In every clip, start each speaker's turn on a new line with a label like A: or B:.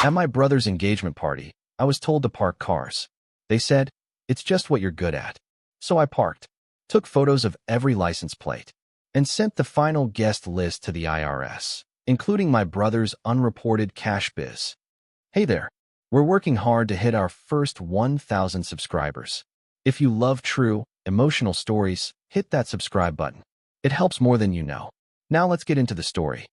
A: At my brother's engagement party, I was told to park cars. They said, "It's just what you're good at." So I parked, took photos of every license plate, and sent the final guest list to the IRS, including my brother's unreported cash biz. Hey there, we're working hard to hit our first 1,000 subscribers. If you love true, emotional stories, hit that subscribe button. It helps more than you know. Now let's get into the story.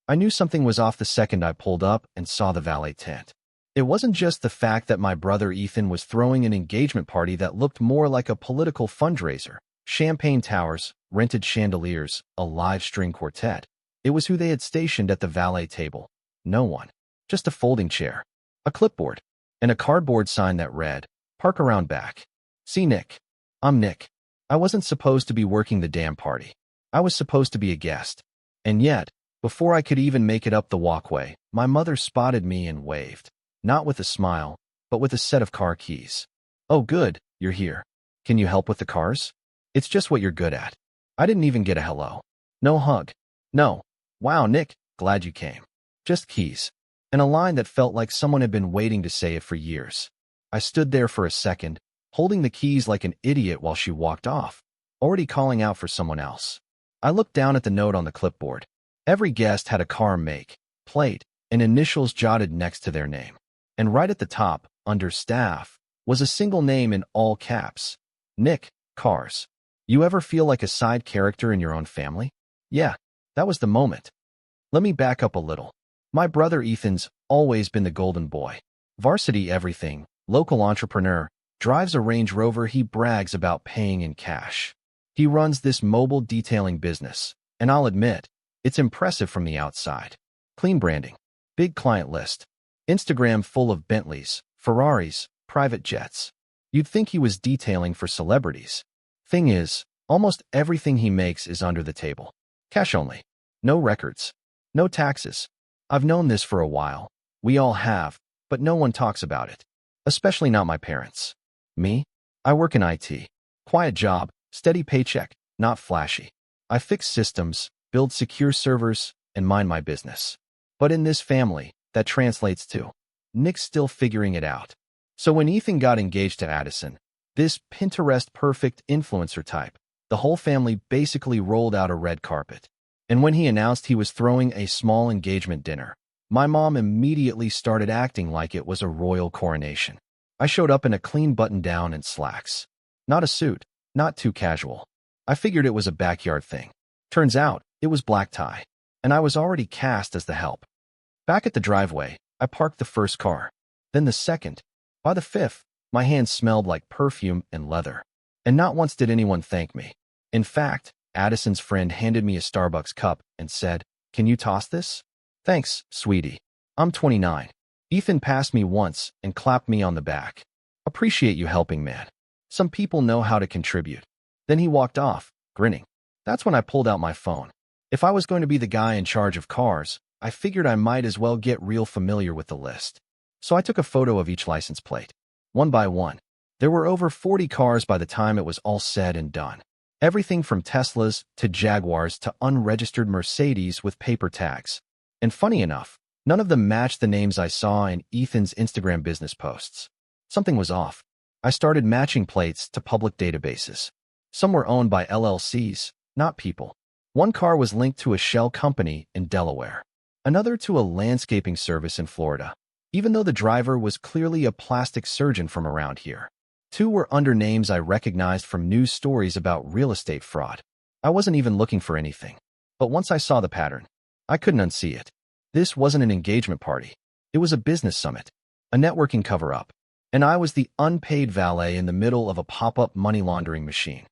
A: I knew something was off the second I pulled up and saw the valet tent. It wasn't just the fact that my brother Ethan was throwing an engagement party that looked more like a political fundraiser. Champagne towers, rented chandeliers, a live string quartet. It was who they had stationed at the valet table. No one. Just a folding chair, a clipboard, and a cardboard sign that read, "Park around back." See, Nick. I'm Nick. I wasn't supposed to be working the damn party. I was supposed to be a guest. And yet, before I could even make it up the walkway, my mother spotted me and waved. Not with a smile, but with a set of car keys. "Oh good, you're here. Can you help with the cars? It's just what you're good at." I didn't even get a hello. No hug. No. "Wow, Nick, glad you came." Just keys. And a line that felt like someone had been waiting to say it for years. I stood there for a second, holding the keys like an idiot while she walked off, already calling out for someone else. I looked down at the note on the clipboard. Every guest had a car make, plate, and initials jotted next to their name. And right at the top, under staff, was a single name in all caps. Nick, Cars. You ever feel like a side character in your own family? Yeah, that was the moment. Let me back up a little. My brother Ethan's always been the golden boy. Varsity everything, local entrepreneur, drives a Range Rover he brags about paying in cash. He runs this mobile detailing business, and I'll admit, it's impressive from the outside. Clean branding, big client list, Instagram full of Bentleys, Ferraris, private jets. You'd think he was detailing for celebrities. Thing is, almost everything he makes is under the table. Cash only. No records. No taxes. I've known this for a while. We all have, but no one talks about it. Especially not my parents. Me? I work in IT. Quiet job, steady paycheck, not flashy. I fix systems, build secure servers, and mind my business. But in this family, that translates to Nick's still figuring it out. So when Ethan got engaged to Addison, this Pinterest-perfect influencer type, the whole family basically rolled out a red carpet. And when he announced he was throwing a small engagement dinner, my mom immediately started acting like it was a royal coronation. I showed up in a clean button-down and slacks. Not a suit, not too casual. I figured it was a backyard thing. Turns out, it was black tie, and I was already cast as the help. Back at the driveway, I parked the first car, then the second. By the fifth, my hands smelled like perfume and leather. And not once did anyone thank me. In fact, Addison's friend handed me a Starbucks cup and said, "Can you toss this?" "Thanks, sweetie. I'm 29. Ethan passed me once and clapped me on the back. "Appreciate you helping, man. Some people know how to contribute." Then he walked off, grinning. That's when I pulled out my phone. If I was going to be the guy in charge of cars, I figured I might as well get real familiar with the list. So I took a photo of each license plate. One by one. There were over 40 cars by the time it was all said and done. Everything from Teslas to Jaguars to unregistered Mercedes with paper tags. And funny enough, none of them matched the names I saw in Ethan's Instagram business posts. Something was off. I started matching plates to public databases. Some were owned by LLCs, not people. One car was linked to a shell company in Delaware. Another to a landscaping service in Florida, even though the driver was clearly a plastic surgeon from around here. Two were under names I recognized from news stories about real estate fraud. I wasn't even looking for anything. But once I saw the pattern, I couldn't unsee it. This wasn't an engagement party. It was a business summit, a networking cover-up, and I was the unpaid valet in the middle of a pop-up money laundering machine.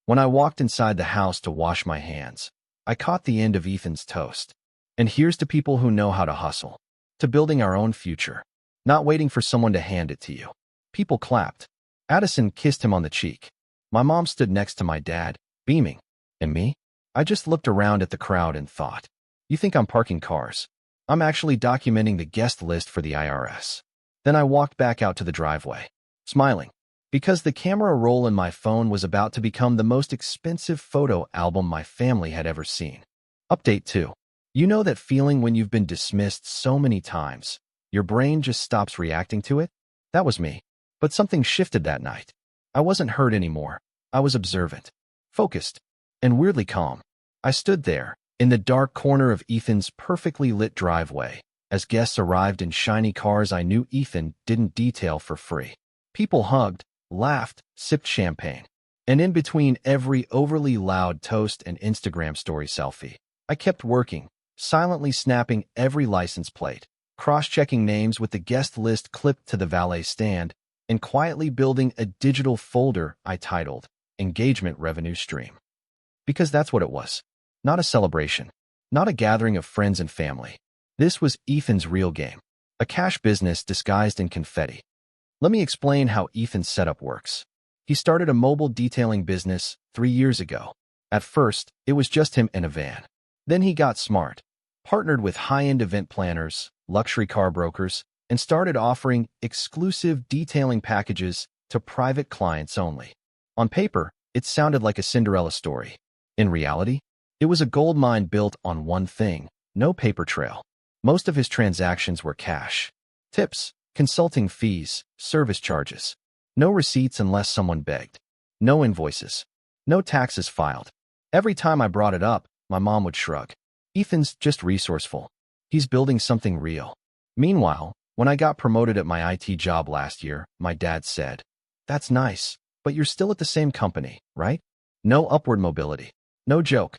A: When I walked inside the house to wash my hands, I caught the end of Ethan's toast. And here's to people who know how to hustle, to building our own future, not waiting for someone to hand it to you. People clapped. Addison kissed him on the cheek. My mom stood next to my dad, beaming. And me? I just looked around at the crowd and thought, you think I'm parking cars? I'm actually documenting the guest list for the IRS. Then I walked back out to the driveway, smiling, because the camera roll in my phone was about to become the most expensive photo album my family had ever seen. Update 2. You know that feeling when you've been dismissed so many times, Your brain just stops reacting to it? That was me. But something shifted that night. I wasn't hurt anymore. I was observant, focused, and weirdly calm. I stood there, in the dark corner of Ethan's perfectly lit driveway, as guests arrived in shiny cars I knew Ethan didn't detail for free. People hugged, laughed, sipped champagne. And in between every overly loud toast and Instagram story selfie, I kept working, silently snapping every license plate, cross-checking names with the guest list clipped to the valet stand, and quietly building a digital folder I titled Engagement Revenue Stream. Because that's what it was. Not a celebration. Not a gathering of friends and family. This was Ethan's real game. A cash business disguised in confetti. Let me explain how Ethan's setup works. He started a mobile detailing business 3 years ago. At first, it was just him and a van. Then he got smart, partnered with high-end event planners, luxury car brokers, and started offering exclusive detailing packages to private clients only. On paper, it sounded like a Cinderella story. In reality, it was a gold mine built on one thing: no paper trail. Most of his transactions were cash. Tips, consulting fees, service charges. No receipts unless someone begged. No invoices. No taxes filed. Every time I brought it up, my mom would shrug. Ethan's just resourceful. He's building something real. Meanwhile, when I got promoted at my IT job last year, my dad said, "That's nice, but you're still at the same company, right? No upward mobility." No joke.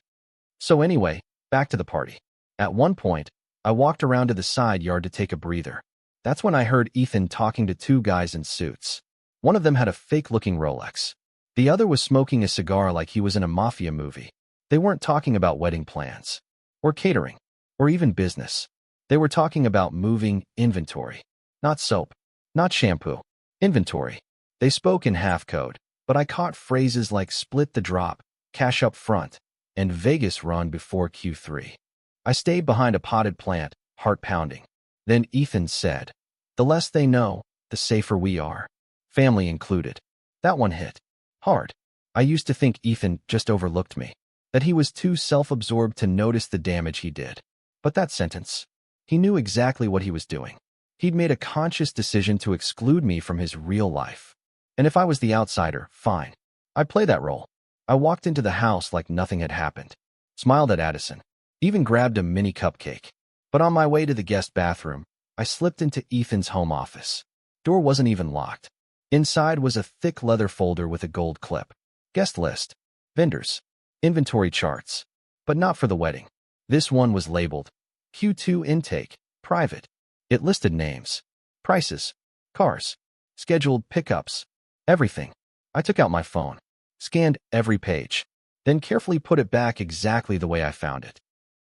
A: So anyway, back to the party. At one point, I walked around to the side yard to take a breather. That's when I heard Ethan talking to 2 guys in suits. One of them had a fake-looking Rolex. The other was smoking a cigar like he was in a mafia movie. They weren't talking about wedding plans, or catering, or even business. They were talking about moving inventory. Not soap, not shampoo. Inventory. They spoke in half code, but I caught phrases like split the drop, cash up front, and Vegas run before Q3. I stayed behind a potted plant, heart pounding. Then Ethan said, "The less they know, the safer we are. Family included." That one hit hard. I used to think Ethan just overlooked me, that he was too self-absorbed to notice the damage he did. But that sentence, he knew exactly what he was doing. He'd made a conscious decision to exclude me from his real life. And if I was the outsider, fine. I'd play that role. I walked into the house like nothing had happened, smiled at Addison, even grabbed a mini cupcake. But on my way to the guest bathroom, I slipped into Ethan's home office. Door wasn't even locked. Inside was a thick leather folder with a gold clip. Guest list, vendors, inventory charts. But not for the wedding. This one was labeled Q2 intake, private. It listed names, prices, cars, scheduled pickups, everything. I took out my phone, scanned every page, then carefully put it back exactly the way I found it.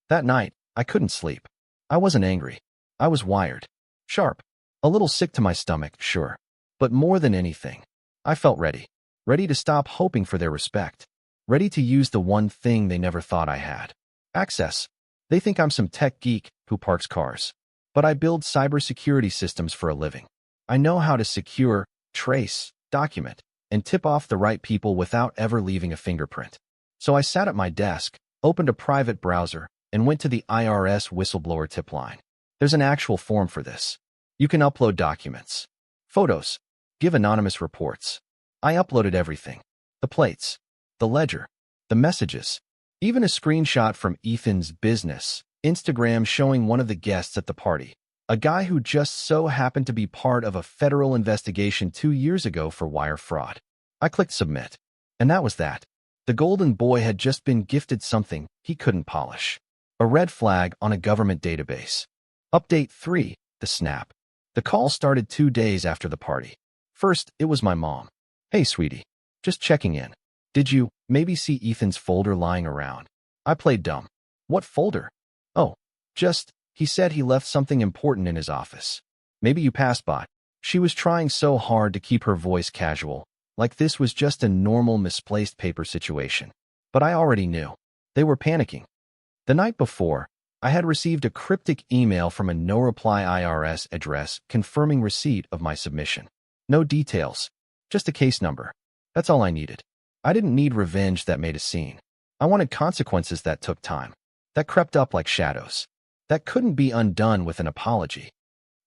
A: That night, I couldn't sleep. I wasn't angry. I was wired, sharp, a little sick to my stomach, sure. But more than anything, I felt ready. Ready to stop hoping for their respect. Ready to use the one thing they never thought I had. Access. They think I'm some tech geek who parks cars. But I build cybersecurity systems for a living. I know how to secure, trace, document, and tip off the right people without ever leaving a fingerprint. So I sat at my desk, opened a private browser, and went to the IRS whistleblower tip line. There's an actual form for this. You can upload documents, photos, give anonymous reports. I uploaded everything. The plates, the ledger, the messages, even a screenshot from Ethan's business, Instagram showing one of the guests at the party, a guy who just so happened to be part of a federal investigation 2 years ago for wire fraud. I clicked submit, and that was that. The golden boy had just been gifted something he couldn't polish. A red flag on a government database. Update 3, the snap. The call started 2 days after the party. First, it was my mom. "Hey, sweetie. Just checking in. Did you maybe see Ethan's folder lying around?" I played dumb. "What folder?" "Oh, he said he left something important in his office. Maybe you passed by." She was trying so hard to keep her voice casual, like this was just a normal misplaced paper situation. But I already knew. They were panicking. The night before, I had received a cryptic email from a no-reply IRS address confirming receipt of my submission. No details, just a case number. That's all I needed. I didn't need revenge that made a scene. I wanted consequences that took time, that crept up like shadows, that couldn't be undone with an apology.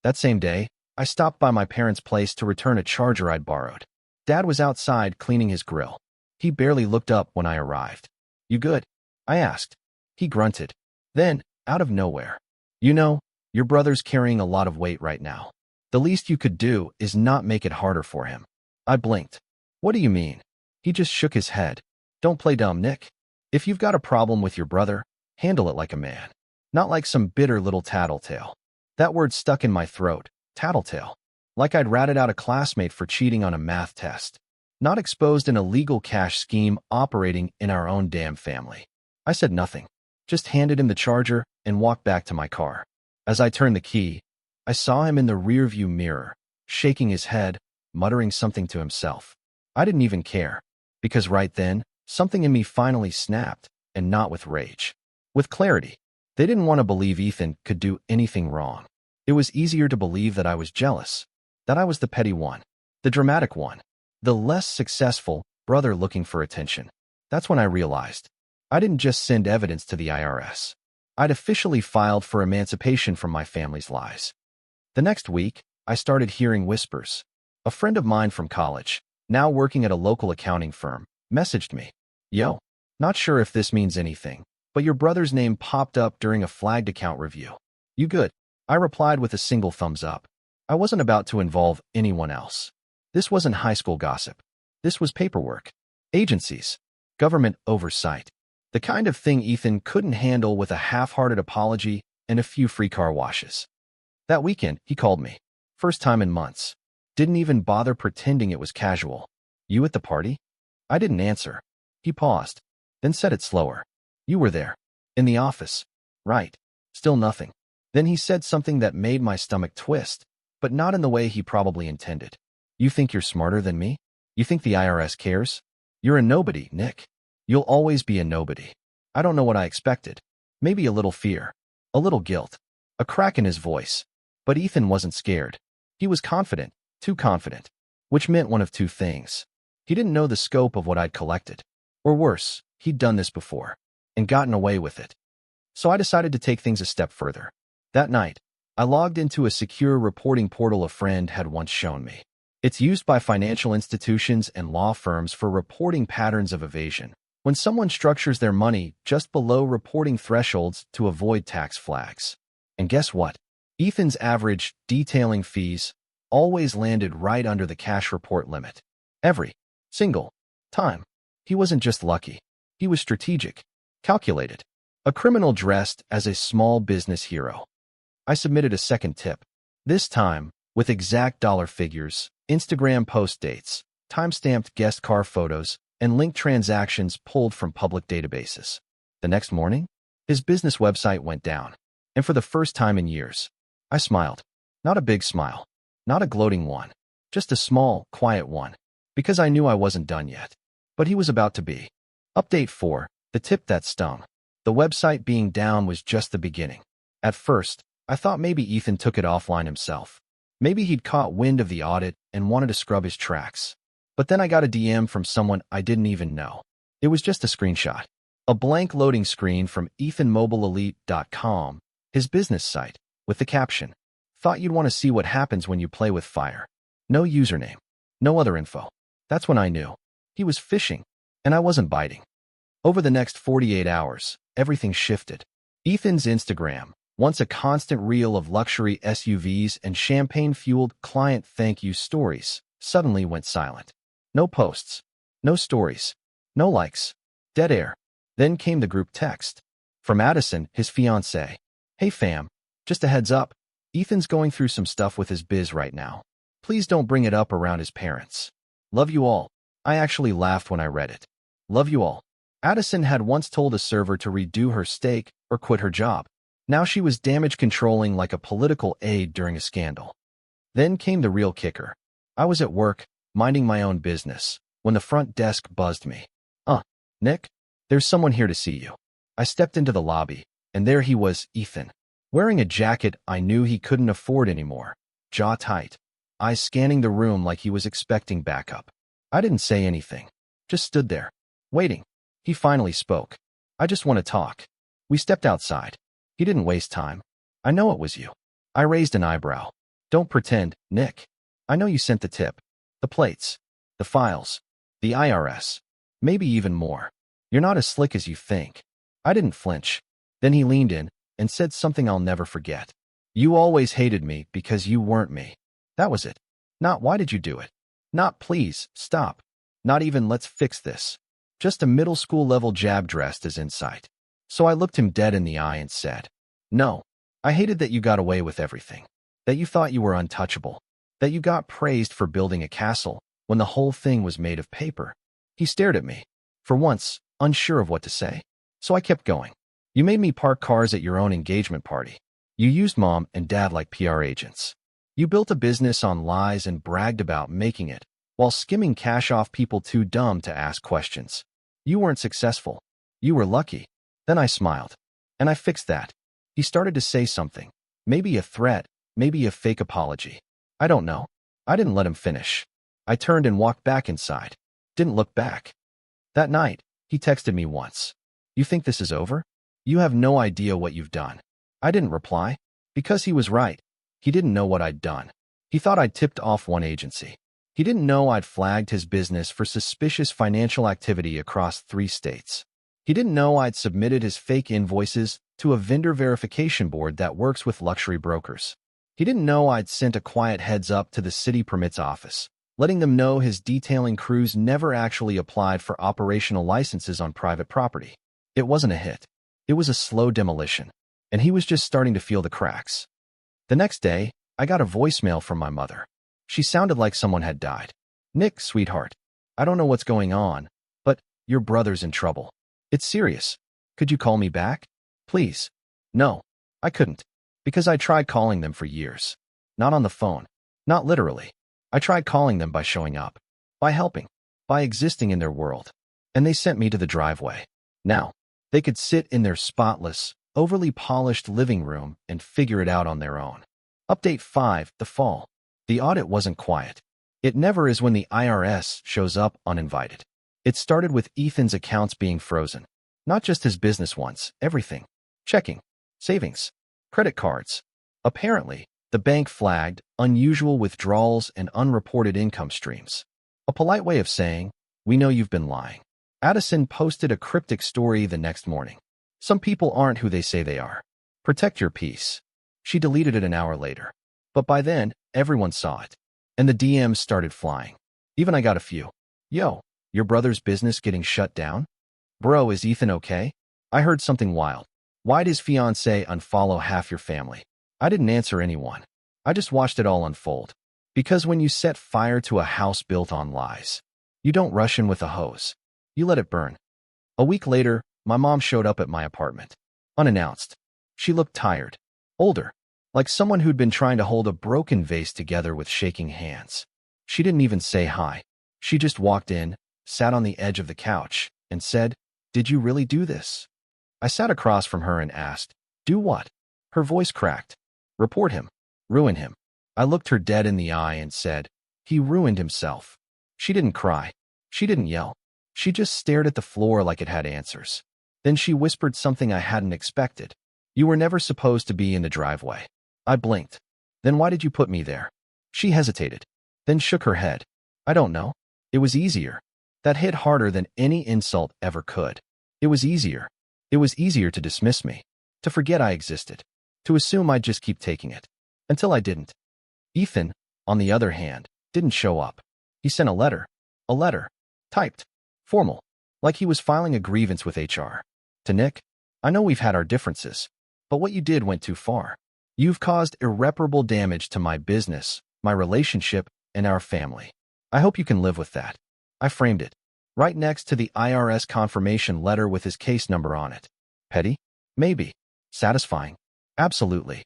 A: That same day, I stopped by my parents' place to return a charger I'd borrowed. Dad was outside cleaning his grill. He barely looked up when I arrived. "You good?" I asked. He grunted. Then, out of nowhere, "You know, your brother's carrying a lot of weight right now. The least you could do is not make it harder for him." I blinked. "What do you mean?" He just shook his head. "Don't play dumb, Nick. If you've got a problem with your brother, handle it like a man. Not like some bitter little tattletale." That word stuck in my throat, tattletale. Like I'd ratted out a classmate for cheating on a math test. Not exposed an illegal cash scheme operating in our own damn family. I said nothing. Just handed him the charger and walked back to my car. As I turned the key, I saw him in the rearview mirror, shaking his head, muttering something to himself. I didn't even care, because right then, something in me finally snapped, and not with rage. With clarity. They didn't want to believe Ethan could do anything wrong. It was easier to believe that I was jealous, that I was the petty one, the dramatic one, the less successful brother looking for attention. That's when I realized I didn't just send evidence to the IRS. I'd officially filed for emancipation from my family's lies. The next week, I started hearing whispers. A friend of mine from college, now working at a local accounting firm, messaged me. "Yo, not sure if this means anything, but your brother's name popped up during a flagged account review. You good?" I replied with a single thumbs up. I wasn't about to involve anyone else. This wasn't high school gossip. This was paperwork. Agencies. Government oversight. The kind of thing Ethan couldn't handle with a half-hearted apology and a few free car washes. That weekend, he called me. First time in months. Didn't even bother pretending it was casual. "You at the party?" I didn't answer. He paused, then said it slower. "You were there. In the office." "Right." Still nothing. Then he said something that made my stomach twist, but not in the way he probably intended. "You think you're smarter than me? You think the IRS cares? You're a nobody, Nick. You'll always be a nobody." I don't know what I expected. Maybe a little fear, a little guilt, a crack in his voice. But Ethan wasn't scared. He was confident, too confident, which meant one of two things. He didn't know the scope of what I'd collected. Or worse, he'd done this before, and gotten away with it. So I decided to take things a step further. That night, I logged into a secure reporting portal a friend had once shown me. It's used by financial institutions and law firms for reporting patterns of evasion, when someone structures their money just below reporting thresholds to avoid tax flags. And guess what? Ethan's average detailing fees always landed right under the cash report limit. Every single time. He wasn't just lucky. He was strategic, calculated. A criminal dressed as a small business hero. I submitted a second tip. This time, with exact dollar figures, Instagram post dates, time-stamped guest car photos, and linked transactions pulled from public databases. The next morning, his business website went down. And for the first time in years, I smiled. Not a big smile. Not a gloating one. Just a small, quiet one. Because I knew I wasn't done yet. But he was about to be. Update 4. The tip that stung. The website being down was just the beginning. At first, I thought maybe Ethan took it offline himself. Maybe he'd caught wind of the audit and wanted to scrub his tracks. But then I got a DM from someone I didn't even know. It was just a screenshot. A blank loading screen from ethanmobileelite.com, his business site, with the caption, "Thought you'd want to see what happens when you play with fire." No username. No other info. That's when I knew. He was fishing, and I wasn't biting. Over the next 48 hours, everything shifted. Ethan's Instagram, once a constant reel of luxury SUVs and champagne-fueled client thank-you stories, suddenly went silent. No posts. No stories. No likes. Dead air. Then came the group text. From Addison, his fiancée. "Hey fam, just a heads up. Ethan's going through some stuff with his biz right now. Please don't bring it up around his parents. Love you all." I actually laughed when I read it. Love you all. Addison had once told a server to redo her steak or quit her job. Now she was damage controlling like a political aide during a scandal. Then came the real kicker. I was at work, minding my own business, when the front desk buzzed me. Nick, there's someone here to see you." I stepped into the lobby, and there he was, Ethan, wearing a jacket I knew he couldn't afford anymore, jaw tight, eyes scanning the room like he was expecting backup. I didn't say anything, just stood there, waiting. He finally spoke. "I just want to talk." We stepped outside. He didn't waste time. "I know it was you." I raised an eyebrow. Don't pretend, Nick. I know you sent the tip, the plates, the files, the IRS, maybe even more. You're not as slick as you think. I didn't flinch. Then he leaned in and said something I'll never forget. You always hated me because you weren't me. That was it. Not why did you do it? Not please, stop. Not even let's fix this. Just a middle school level jab dressed as insight. So I looked him dead in the eye and said, no, I hated that you got away with everything. That you thought you were untouchable. That you got praised for building a castle when the whole thing was made of paper. He stared at me, for once, unsure of what to say. So I kept going. You made me park cars at your own engagement party. You used mom and dad like PR agents. You built a business on lies and bragged about making it, while skimming cash off people too dumb to ask questions. You weren't successful. You were lucky. Then I smiled. And I fixed that. He started to say something. Maybe a threat, maybe a fake apology. I don't know. I didn't let him finish. I turned and walked back inside. Didn't look back. That night, he texted me once. You think this is over? You have no idea what you've done. I didn't reply. Because he was right. He didn't know what I'd done. He thought I'd tipped off one agency. He didn't know I'd flagged his business for suspicious financial activity across 3 states. He didn't know I'd submitted his fake invoices to a vendor verification board that works with luxury brokers. He didn't know I'd sent a quiet heads up to the city permits office, letting them know his detailing crews never actually applied for operational licenses on private property. It wasn't a hit. It was a slow demolition, and he was just starting to feel the cracks. The next day, I got a voicemail from my mother. She sounded like someone had died. Nick, sweetheart, I don't know what's going on, but your brother's in trouble. It's serious. Could you call me back? Please. No, I couldn't. Because I tried calling them for years. Not on the phone. Not literally. I tried calling them by showing up. By helping. By existing in their world. And they sent me to the driveway. Now, they could sit in their spotless, overly polished living room and figure it out on their own. Update 5, the fall. The audit wasn't quiet. It never is when the IRS shows up uninvited. It started with Ethan's accounts being frozen. Not just his business ones, everything. Checking, savings, credit cards. Apparently, the bank flagged unusual withdrawals and unreported income streams. A polite way of saying, we know you've been lying. Addison posted a cryptic story the next morning. Some people aren't who they say they are. Protect your peace. She deleted it an hour later. But by then, everyone saw it. And the DMs started flying. Even I got a few. Yo, your brother's business getting shut down? Bro, is Ethan okay? I heard something wild. Why'd his fiancée unfollow half your family? I didn't answer anyone. I just watched it all unfold. Because when you set fire to a house built on lies, you don't rush in with a hose. You let it burn. A week later, my mom showed up at my apartment. Unannounced. She looked tired. Older. Like someone who'd been trying to hold a broken vase together with shaking hands. She didn't even say hi. She just walked in, sat on the edge of the couch, and said, "Did you really do this?" I sat across from her and asked, "Do what?" Her voice cracked. "Report him. Ruin him." I looked her dead in the eye and said, "He ruined himself." She didn't cry. She didn't yell. She just stared at the floor like it had answers. Then she whispered something I hadn't expected. "You were never supposed to be in the driveway." I blinked. "Then why did you put me there?" She hesitated, then shook her head. "I don't know. It was easier." That hit harder than any insult ever could. It was easier. It was easier to dismiss me, to forget I existed, to assume I'd just keep taking it. Until I didn't. Ethan, on the other hand, didn't show up. He sent a letter. A letter. Typed. Formal. Like he was filing a grievance with HR. To Nick, "I know we've had our differences, but what you did went too far. You've caused irreparable damage to my business, my relationship, and our family. I hope you can live with that." I framed it. Right next to the IRS confirmation letter with his case number on it. Petty? Maybe. Satisfying? Absolutely.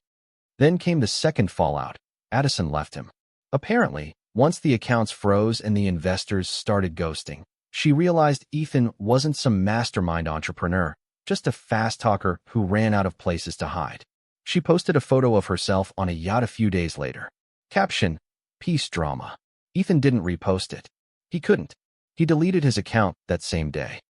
A: Then came the second fallout. Addison left him. Apparently, once the accounts froze and the investors started ghosting, she realized Ethan wasn't some mastermind entrepreneur, just a fast talker who ran out of places to hide. She posted a photo of herself on a yacht a few days later. Caption, "Peace drama." Ethan didn't repost it. He couldn't. He deleted his account that same day.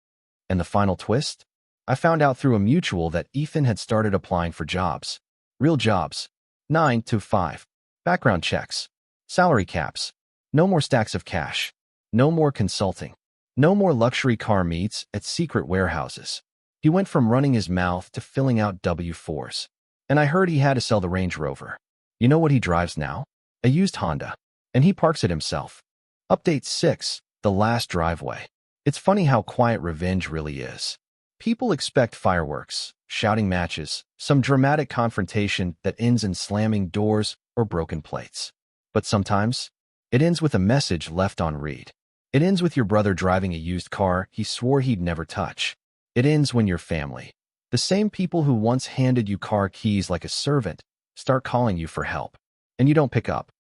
A: And the final twist? I found out through a mutual that Ethan had started applying for jobs. Real jobs. 9 to 5. Background checks. Salary caps. No more stacks of cash. No more consulting. No more luxury car meets at secret warehouses. He went from running his mouth to filling out W-4s. And I heard he had to sell the Range Rover. You know what he drives now? A used Honda. And he parks it himself. Update 6. The last driveway. It's funny how quiet revenge really is. People expect fireworks, shouting matches, some dramatic confrontation that ends in slamming doors or broken plates. But sometimes, it ends with a message left on read. It ends with your brother driving a used car he swore he'd never touch. It ends when your family, the same people who once handed you car keys like a servant, start calling you for help. And you don't pick up.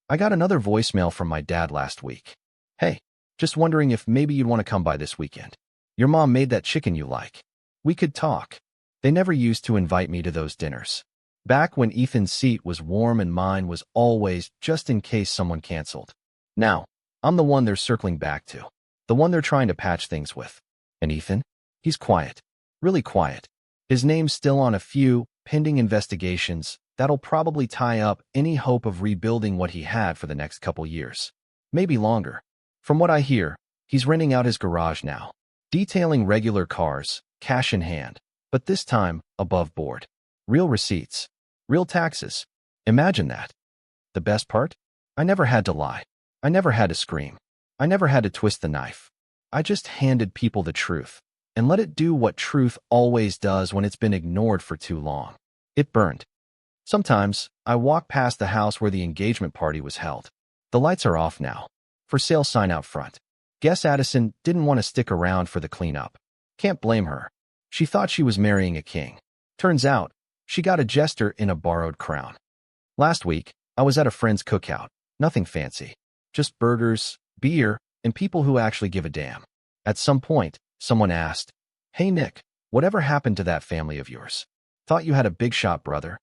A: I got another voicemail from my dad last week. Hey, just wondering if maybe you'd want to come by this weekend. Your mom made that chicken you like. We could talk. They never used to invite me to those dinners. Back when Ethan's seat was warm and mine was always just in case someone canceled. Now, I'm the one they're circling back to. The one they're trying to patch things with. And Ethan? He's quiet. Really quiet. His name's still on a few pending investigations that'll probably tie up any hope of rebuilding what he had for the next couple years. Maybe longer. From what I hear, he's renting out his garage now. Detailing regular cars, cash in hand. But this time, above board. Real receipts. Real taxes. Imagine that. The best part? I never had to lie. I never had to scream. I never had to twist the knife. I just handed people the truth and let it do what truth always does when it's been ignored for too long. It burned. Sometimes, I walk past the house where the engagement party was held. The lights are off now. For sale sign out front. Guess Addison didn't want to stick around for the cleanup. Can't blame her. She thought she was marrying a king. Turns out, she got a jester in a borrowed crown. Last week, I was at a friend's cookout. Nothing fancy. Just burgers, beer, and people who actually give a damn. At some point, someone asked, "Hey Nick, whatever happened to that family of yours? Thought you had a big shot brother."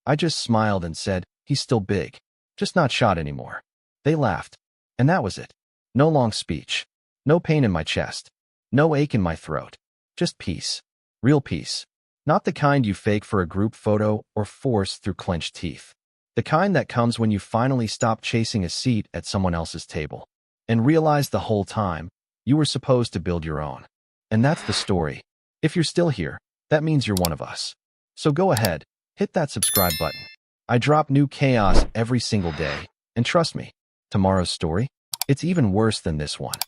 A: I just smiled and said, "He's still big. Just not shot anymore." They laughed. And that was it. No long speech. No pain in my chest. No ache in my throat. Just peace. Real peace. Not the kind you fake for a group photo or force through clenched teeth. The kind that comes when you finally stop chasing a seat at someone else's table and realize the whole time you were supposed to build your own. And that's the story. If you're still here, that means you're one of us. So go ahead, hit that subscribe button. I drop new chaos every single day, and trust me, tomorrow's story, it's even worse than this one.